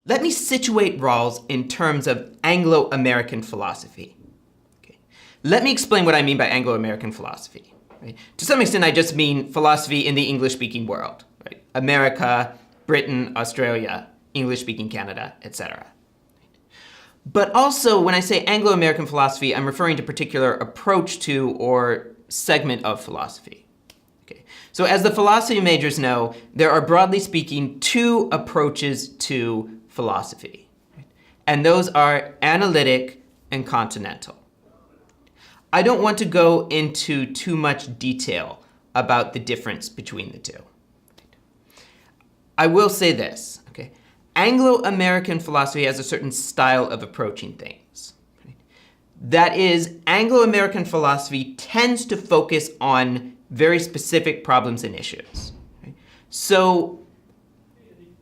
Let me situate Rawls in terms of Anglo-American philosophy. Okay. Let me explain what I mean by Anglo-American philosophy. Right? To some extent, I just mean philosophy in the English-speaking world. Right? America, Britain, Australia, English-speaking Canada, etc. But also, when I say Anglo-American philosophy, I'm referring to a particular approach to or segment of philosophy. Okay. So as the philosophy majors know, there are, broadly speaking, two approaches to philosophy. And those are analytic and continental. I don't want to go into too much detail about the difference between the two. I will say this. Okay? Anglo-American philosophy has a certain style of approaching things. Right? That is, Anglo-American philosophy tends to focus on very specific problems and issues. Right? So,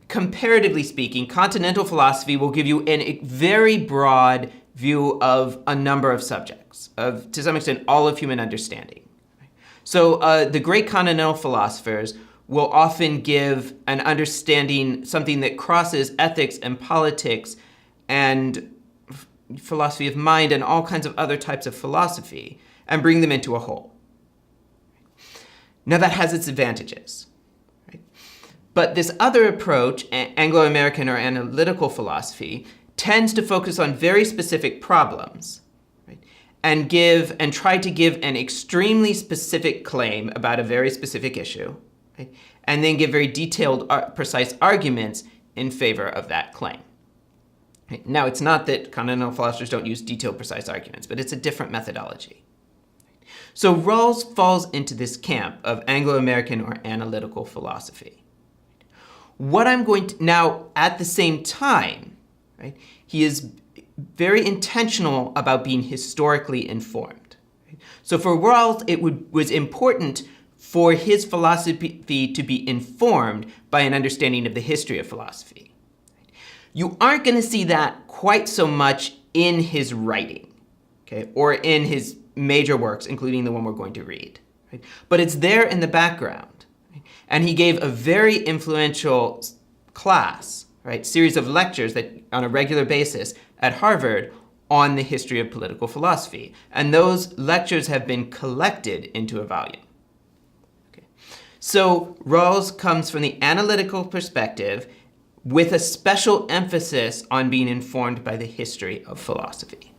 comparatively speaking, continental philosophy will give you a very broad view of a number of subjects, of, to some extent, all of human understanding. So the great continental philosophers will often give an understanding, something that crosses ethics and politics and philosophy of mind and all kinds of other types of philosophy, and bring them into a whole. Now that has its advantages. But this other approach, Anglo-American or analytical philosophy, tends to focus on very specific problems, right? and try to give an extremely specific claim about a very specific issue, right? and then give very detailed, precise arguments in favor of that claim. Right? Now, it's not that continental philosophers don't use detailed, precise arguments, but it's a different methodology. So Rawls falls into this camp of Anglo-American or analytical philosophy. What I'm going to now, at the same time, right, he is very intentional about being historically informed. Right? So for Rawls, it was important for his philosophy to be informed by an understanding of the history of philosophy. You aren't going to see that quite so much in his writing, okay, or in his major works, including the one we're going to read. Right? But it's there in the background. And he gave a very influential class, right, series of lectures that on a regular basis at Harvard on the history of political philosophy. And those lectures have been collected into a volume. Okay. So Rawls comes from the analytical perspective with a special emphasis on being informed by the history of philosophy.